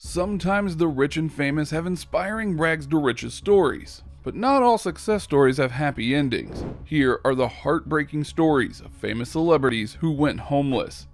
Sometimes the rich and famous have inspiring rags to riches stories, but not all success stories have happy endings. Here are the heartbreaking stories of famous celebrities who went homeless.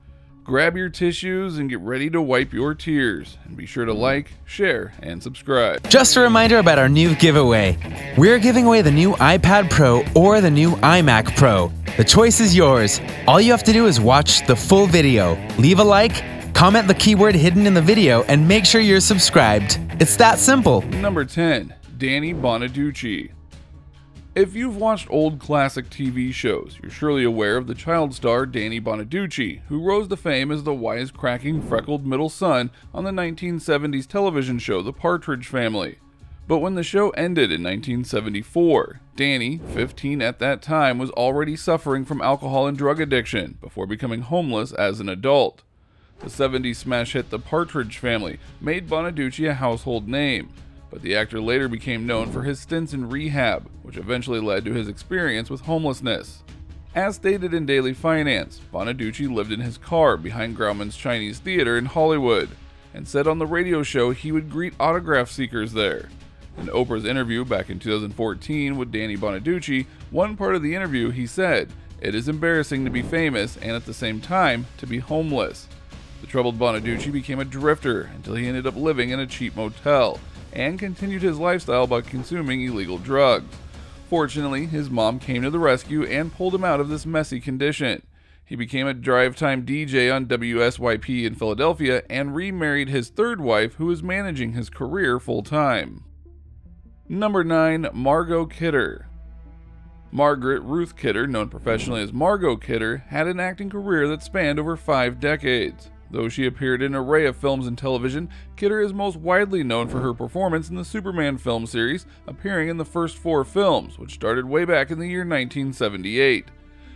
Grab your tissues and get ready to wipe your tears, and be sure to like, share, and subscribe. Just a reminder about our new giveaway. We're giving away the new iPad Pro or the new iMac Pro. The choice is yours. All you have to do is watch the full video, leave a like, comment the keyword hidden in the video, and make sure you're subscribed. It's that simple. Number 10. Danny Bonaducci. If you've watched old classic TV shows, you're surely aware of the child star Danny Bonaducci, who rose to fame as the wisecracking, freckled middle son on the 1970s television show The Partridge Family. But when the show ended in 1974, Danny, 15 at that time, was already suffering from alcohol and drug addiction before becoming homeless as an adult. The 70s smash hit The Partridge Family made Bonaducci a household name, but the actor later became known for his stints in rehab, which eventually led to his experience with homelessness. As stated in Daily Finance, Bonaducci lived in his car behind Grauman's Chinese Theater in Hollywood, and said on the radio show he would greet autograph seekers there. In Oprah's interview back in 2014 with Danny Bonaducci, one part of the interview he said, "It is embarrassing to be famous and at the same time to be homeless." The troubled Bonaducci became a drifter until he ended up living in a cheap motel, and continued his lifestyle by consuming illegal drugs. Fortunately, his mom came to the rescue and pulled him out of this messy condition. He became a drive-time DJ on WSYP in Philadelphia and remarried his third wife, who was managing his career full-time. Number 9. Margot Kidder. Margaret Ruth Kidder, known professionally as Margot Kidder, had an acting career that spanned over 5 decades. Though she appeared in an array of films and television, Kidder is most widely known for her performance in the Superman film series, appearing in the first 4 films, which started way back in the year 1978.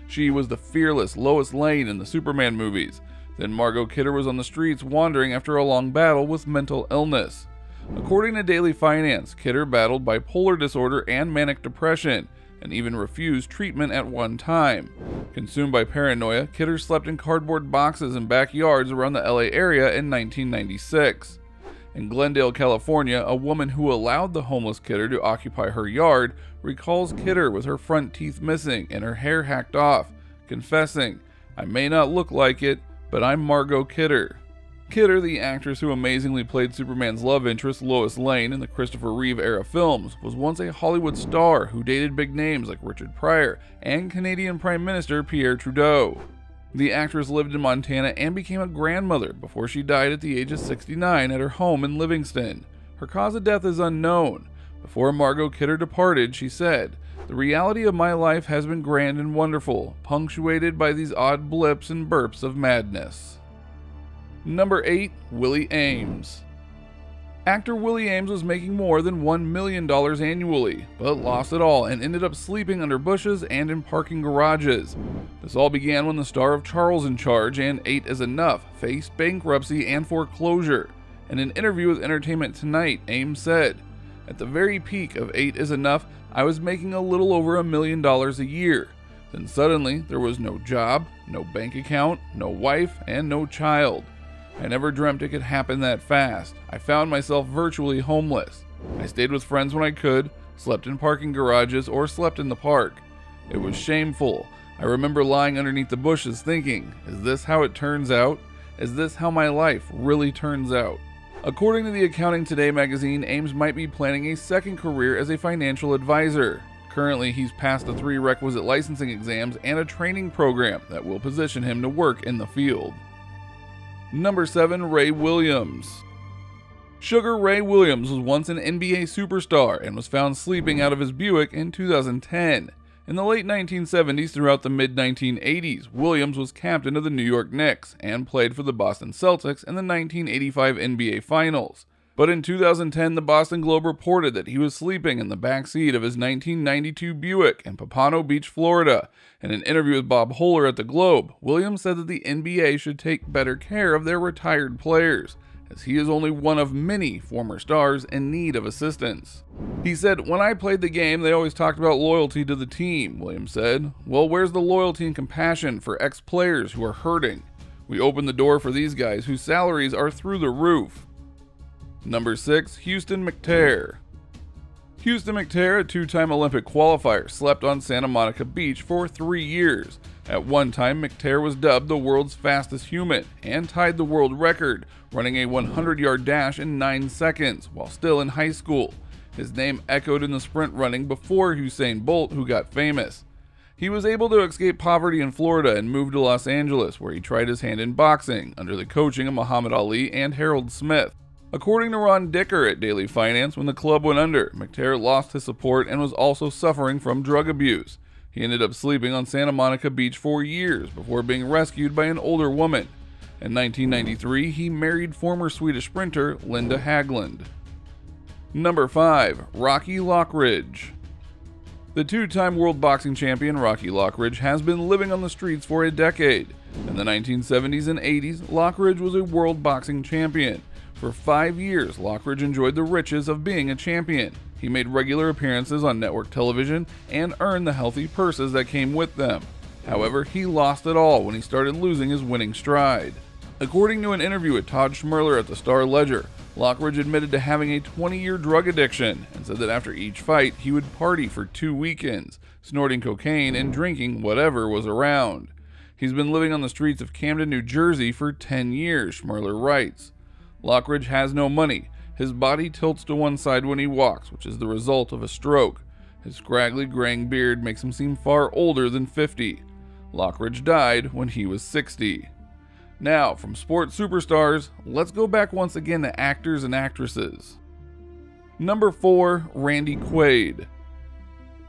She was the fearless Lois Lane in the Superman movies. Then Margot Kidder was on the streets wandering after a long battle with mental illness. According to Daily Finance, Kidder battled bipolar disorder and manic depression, and even refused treatment at one time. Consumed by paranoia, Kidder slept in cardboard boxes in backyards around the LA area in 1996. In Glendale, California, a woman who allowed the homeless Kidder to occupy her yard recalls Kidder with her front teeth missing and her hair hacked off, confessing, "I may not look like it, but I'm Margot Kidder." Kidder, the actress who amazingly played Superman's love interest Lois Lane in the Christopher Reeve-era films, was once a Hollywood star who dated big names like Richard Pryor and Canadian Prime Minister Pierre Trudeau. The actress lived in Montana and became a grandmother before she died at the age of 69 at her home in Livingston. Her cause of death is unknown. Before Margot Kidder departed, she said, "The reality of my life has been grand and wonderful, punctuated by these odd blips and burps of madness." Number 8. Willie Ames. Actor Willie Ames was making more than $1 million annually, but lost it all and ended up sleeping under bushes and in parking garages. This all began when the star of Charles in Charge and 8 is Enough faced bankruptcy and foreclosure. In an interview with Entertainment Tonight, Ames said, "At the very peak of 8 is Enough, I was making a little over $1 million a year. Then suddenly, there was no job, no bank account, no wife, and no child. I never dreamt it could happen that fast. I found myself virtually homeless. I stayed with friends when I could, slept in parking garages, or slept in the park. It was shameful. I remember lying underneath the bushes thinking, is this how it turns out? Is this how my life really turns out?" According to the Accounting Today magazine, Ames might be planning a second career as a financial advisor. Currently, he's passed the 3 requisite licensing exams and a training program that will position him to work in the field. Number 7. Ray Williams. Sugar Ray Williams was once an NBA superstar and was found sleeping out of his Buick in 2010. In the late 1970s throughout the mid-1980s, Williams was captain of the New York Knicks and played for the Boston Celtics in the 1985 NBA Finals. But in 2010, the Boston Globe reported that he was sleeping in the back seat of his 1992 Buick in Pompano Beach, Florida. In an interview with Bob Holler at the Globe, Williams said that the NBA should take better care of their retired players, as he is only one of many former stars in need of assistance. He said, "When I played the game, they always talked about loyalty to the team," Williams said. "Well, where's the loyalty and compassion for ex-players who are hurting? We opened the door for these guys whose salaries are through the roof." Number 6. Houston McTerre. Houston McTerre, a two-time Olympic qualifier, slept on Santa Monica Beach for 3 years. At one time, McTerre was dubbed the world's fastest human and tied the world record, running a 100-yard dash in 9 seconds while still in high school. His name echoed in the sprint running before Usain Bolt, who got famous. He was able to escape poverty in Florida and move to Los Angeles, where he tried his hand in boxing under the coaching of Muhammad Ali and Harold Smith. According to Ron Dicker at Daily Finance, when the club went under, McTerre lost his support and was also suffering from drug abuse. He ended up sleeping on Santa Monica Beach for years before being rescued by an older woman. In 1993, he married former Swedish sprinter Linda Haglund. Number 5. Rocky Lockridge. The two-time world boxing champion Rocky Lockridge has been living on the streets for a decade. In the 1970s and 80s, Lockridge was a world boxing champion. For 5 years, Lockridge enjoyed the riches of being a champion. He made regular appearances on network television and earned the healthy purses that came with them. However, he lost it all when he started losing his winning stride. According to an interview with Todd Schmerler at the Star-Ledger, Lockridge admitted to having a 20-year drug addiction and said that after each fight, he would party for 2 weekends, snorting cocaine and drinking whatever was around. He's been living on the streets of Camden, New Jersey for 10 years, Schmerler writes. Lockridge has no money. His body tilts to one side when he walks, which is the result of a stroke. His scraggly graying beard makes him seem far older than 50. Lockridge died when he was 60. Now, from sports superstars, let's go back once again to actors and actresses. Number 4. Randy Quaid.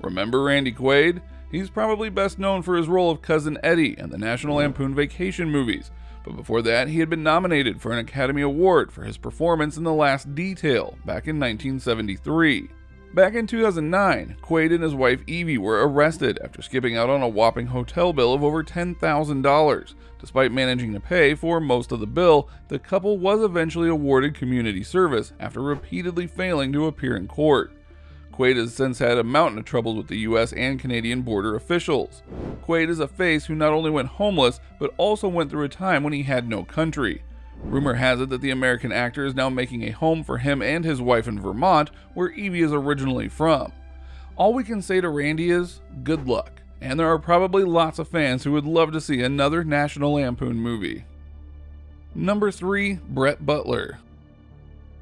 Remember Randy Quaid? He's probably best known for his role of Cousin Eddie in the National Lampoon Vacation movies, but before that he had been nominated for an Academy Award for his performance in The Last Detail back in 1973. Back in 2009, Quaid and his wife Evie were arrested after skipping out on a whopping hotel bill of over $10,000. Despite managing to pay for most of the bill, the couple was eventually awarded community service after repeatedly failing to appear in court. Quaid has since had a mountain of trouble with the US and Canadian border officials. Quaid is a face who not only went homeless, but also went through a time when he had no country. Rumor has it that the American actor is now making a home for him and his wife in Vermont, where Evie is originally from. All we can say to Randy is, good luck, and there are probably lots of fans who would love to see another National Lampoon movie. Number 3. Brett Butler.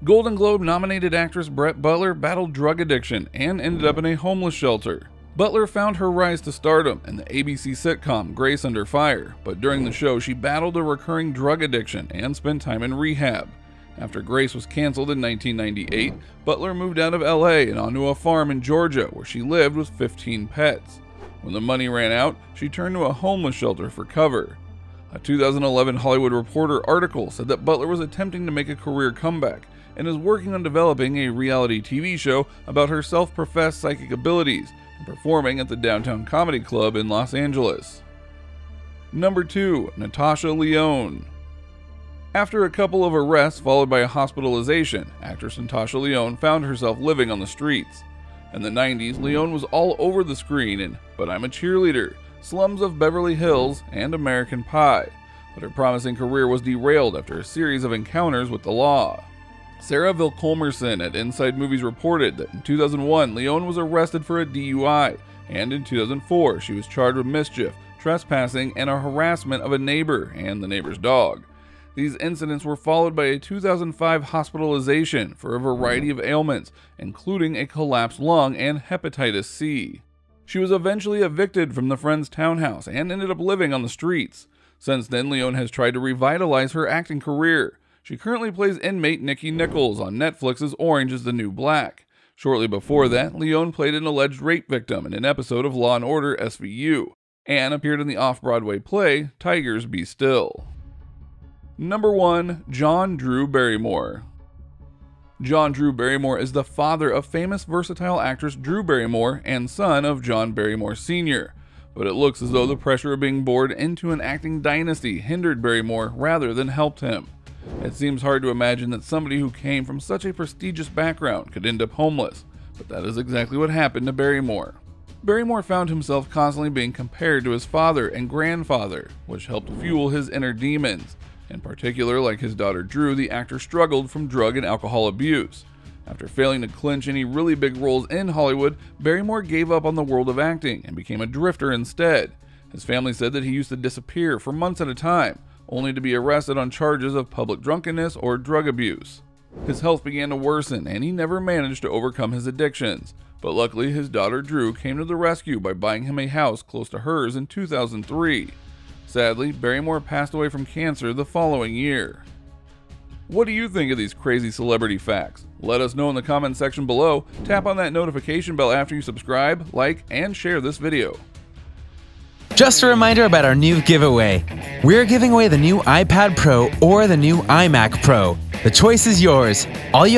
Golden Globe nominated actress Brett Butler battled drug addiction and ended up in a homeless shelter. Butler found her rise to stardom in the ABC sitcom Grace Under Fire, but during the show she battled a recurring drug addiction and spent time in rehab. After Grace was canceled in 1998, Butler moved out of LA and onto a farm in Georgia where she lived with 15 pets. When the money ran out, she turned to a homeless shelter for cover. A 2011 Hollywood Reporter article said that Butler was attempting to make a career comeback and is working on developing a reality TV show about her self-professed psychic abilities and performing at the Downtown Comedy Club in Los Angeles. Number 2. Natasha Lyonne. After a couple of arrests followed by a hospitalization, actress Natasha Lyonne found herself living on the streets. In the 90s, Lyonne was all over the screen in But I'm a Cheerleader, Slums of Beverly Hills, and American Pie, but her promising career was derailed after a series of encounters with the law. Sarah Vilkolmerson at Inside Movies reported that in 2001, Lyonne was arrested for a DUI, and in 2004, she was charged with mischief, trespassing, and a harassment of a neighbor and the neighbor's dog. These incidents were followed by a 2005 hospitalization for a variety of ailments, including a collapsed lung and hepatitis C. She was eventually evicted from the friend's townhouse and ended up living on the streets. Since then, Lyonne has tried to revitalize her acting career. She currently plays inmate Nikki Nichols on Netflix's Orange is the New Black. Shortly before that, Lyonne played an alleged rape victim in an episode of Law & Order SVU, and appeared in the off-Broadway play Tigers Be Still. Number 1. John Drew Barrymore. John Drew Barrymore is the father of famous versatile actress Drew Barrymore and son of John Barrymore Sr., but it looks as though the pressure of being bored into an acting dynasty hindered Barrymore rather than helped him. It seems hard to imagine that somebody who came from such a prestigious background could end up homeless, but that is exactly what happened to Barrymore. Barrymore found himself constantly being compared to his father and grandfather, which helped fuel his inner demons. In particular, like his daughter Drew, the actor struggled from drug and alcohol abuse. After failing to clinch any really big roles in Hollywood, Barrymore gave up on the world of acting and became a drifter instead. His family said that he used to disappear for months at a time, only to be arrested on charges of public drunkenness or drug abuse. His health began to worsen and he never managed to overcome his addictions, but luckily his daughter Drew came to the rescue by buying him a house close to hers in 2003. Sadly, Barrymore passed away from cancer the following year. What do you think of these crazy celebrity facts? Let us know in the comment section below. Tap on that notification bell after you subscribe, like, and share this video. Just a reminder about our new giveaway. We're giving away the new iPad Pro or the new iMac Pro. The choice is yours. All you